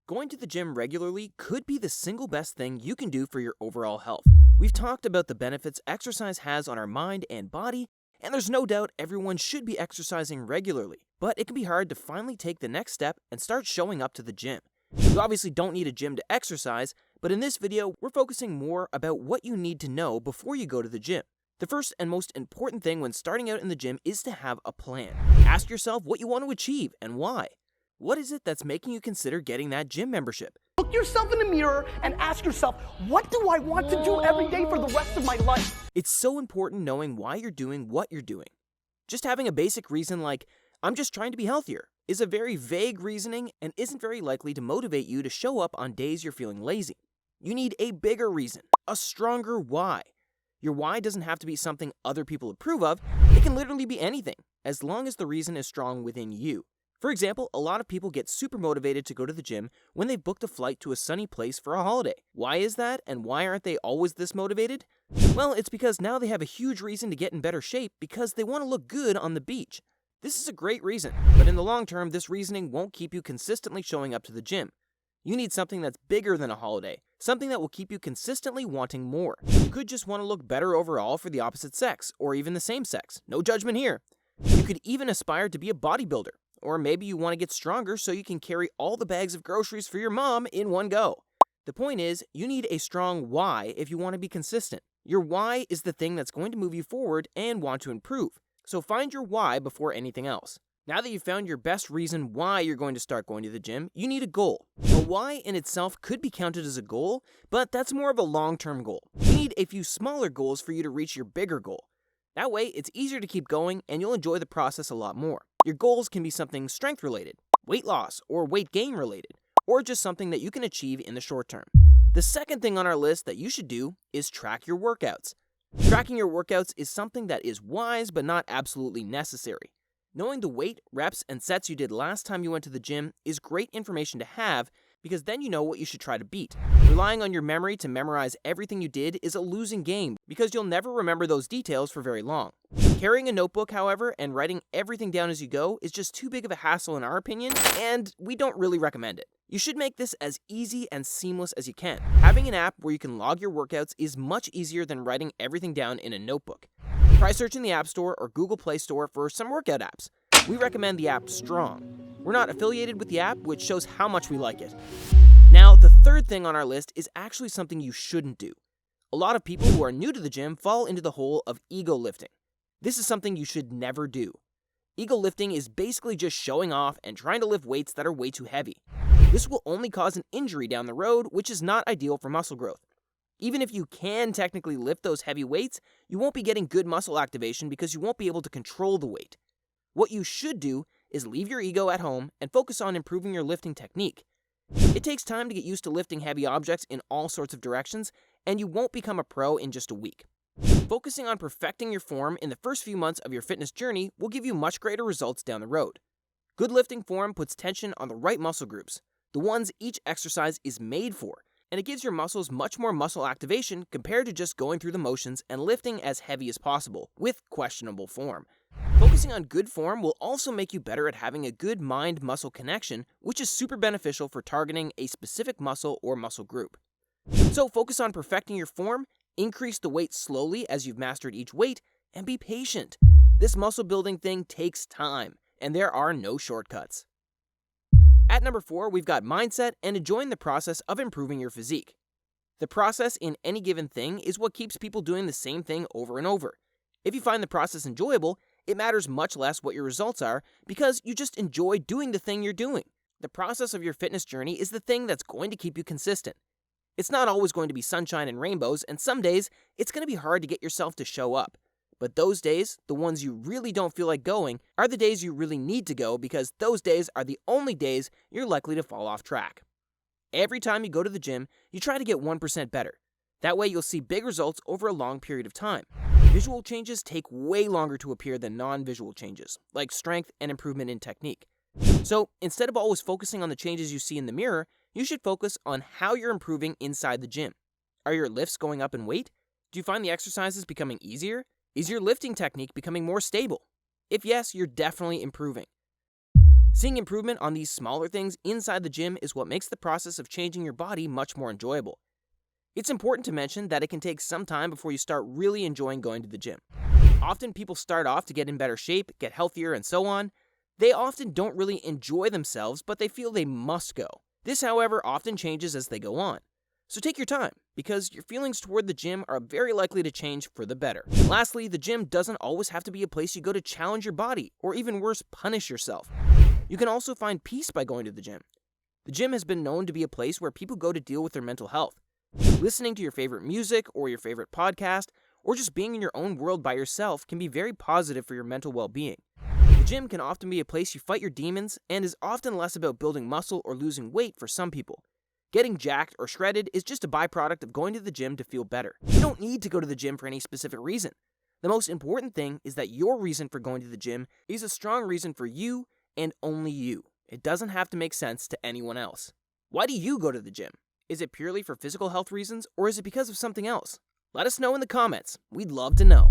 Going to the gym regularly could be the single best thing you can do for your overall health. We've talked about the benefits exercise has on our mind and body, and there's no doubt everyone should be exercising regularly. But it can be hard to finally take the next step and start showing up to the gym. You obviously don't need a gym to exercise, but in this video, we're focusing more about what you need to know before you go to the gym. The first and most important thing when starting out in the gym is to have a plan. Ask yourself what you want to achieve and why. What is it that's making you consider getting that gym membership? Look yourself in the mirror and ask yourself, what do I want to do every day for the rest of my life? It's so important knowing why you're doing what you're doing. Just having a basic reason like, I'm just trying to be healthier, is a very vague reasoning and isn't very likely to motivate you to show up on days you're feeling lazy. You need a bigger reason, a stronger why. Your why doesn't have to be something other people approve of, it can literally be anything, as long as the reason is strong within you. For example, a lot of people get super motivated to go to the gym when they've booked a flight to a sunny place for a holiday. Why is that, and why aren't they always this motivated? Well, it's because now they have a huge reason to get in better shape because they want to look good on the beach. This is a great reason, but in the long term, this reasoning won't keep you consistently showing up to the gym. You need something that's bigger than a holiday, something that will keep you consistently wanting more. You could just want to look better overall for the opposite sex, or even the same sex. No judgment here. You could even aspire to be a bodybuilder. Or maybe you want to get stronger so you can carry all the bags of groceries for your mom in one go. The point is, you need a strong why if you want to be consistent. Your why is the thing that's going to move you forward and want to improve. So find your why before anything else. Now that you've found your best reason why you're going to start going to the gym, you need a goal. A why in itself could be counted as a goal, but that's more of a long-term goal. You need a few smaller goals for you to reach your bigger goal. That way, it's easier to keep going and you'll enjoy the process a lot more. Your goals can be something strength-related, weight loss, or weight gain-related, or just something that you can achieve in the short term. The second thing on our list that you should do is track your workouts. Tracking your workouts is something that is wise but not absolutely necessary. Knowing the weight, reps, and sets you did last time you went to the gym is great information to have because then you know what you should try to beat. Relying on your memory to memorize everything you did is a losing game because you'll never remember those details for very long. Carrying a notebook, however, and writing everything down as you go is just too big of a hassle in our opinion, and we don't really recommend it. You should make this as easy and seamless as you can. Having an app where you can log your workouts is much easier than writing everything down in a notebook. Try searching the App Store or Google Play Store for some workout apps. We recommend the app Strong. We're not affiliated with the app, which shows how much we like it. Now, the third thing on our list is actually something you shouldn't do. A lot of people who are new to the gym fall into the hole of ego lifting. This is something you should never do. Ego lifting is basically just showing off and trying to lift weights that are way too heavy. This will only cause an injury down the road, which is not ideal for muscle growth. Even if you can technically lift those heavy weights, you won't be getting good muscle activation because you won't be able to control the weight. What you should do is leave your ego at home and focus on improving your lifting technique. It takes time to get used to lifting heavy objects in all sorts of directions, and you won't become a pro in just a week. Focusing on perfecting your form in the first few months of your fitness journey will give you much greater results down the road. Good lifting form puts tension on the right muscle groups, the ones each exercise is made for, and it gives your muscles much more muscle activation compared to just going through the motions and lifting as heavy as possible with questionable form. Focusing on good form will also make you better at having a good mind-muscle connection, which is super beneficial for targeting a specific muscle or muscle group. So focus on perfecting your form, increase the weight slowly as you've mastered each weight, and be patient. This muscle building thing takes time, and there are no shortcuts. At number 4, we've got mindset and enjoying the process of improving your physique. The process in any given thing is what keeps people doing the same thing over and over. If you find the process enjoyable, it matters much less what your results are because you just enjoy doing the thing you're doing. The process of your fitness journey is the thing that's going to keep you consistent. It's not always going to be sunshine and rainbows, and some days it's going to be hard to get yourself to show up. But those days, the ones you really don't feel like going, are the days you really need to go because those days are the only days you're likely to fall off track. Every time you go to the gym, you try to get 1% better. That way you'll see big results over a long period of time. Visual changes take way longer to appear than non-visual changes, like strength and improvement in technique. So instead of always focusing on the changes you see in the mirror, you should focus on how you're improving inside the gym. Are your lifts going up in weight? Do you find the exercises becoming easier? Is your lifting technique becoming more stable? If yes, you're definitely improving. Seeing improvement on these smaller things inside the gym is what makes the process of changing your body much more enjoyable. It's important to mention that it can take some time before you start really enjoying going to the gym. Often people start off to get in better shape, get healthier, and so on. They often don't really enjoy themselves, but they feel they must go. This, however, often changes as they go on. So take your time, because your feelings toward the gym are very likely to change for the better. Lastly, the gym doesn't always have to be a place you go to challenge your body, or even worse, punish yourself. You can also find peace by going to the gym. The gym has been known to be a place where people go to deal with their mental health. Listening to your favorite music or your favorite podcast, or just being in your own world by yourself can be very positive for your mental well-being. The gym can often be a place you fight your demons and is often less about building muscle or losing weight for some people. Getting jacked or shredded is just a byproduct of going to the gym to feel better. You don't need to go to the gym for any specific reason. The most important thing is that your reason for going to the gym is a strong reason for you and only you. It doesn't have to make sense to anyone else. Why do you go to the gym? Is it purely for physical health reasons, or is it because of something else? Let us know in the comments. We'd love to know.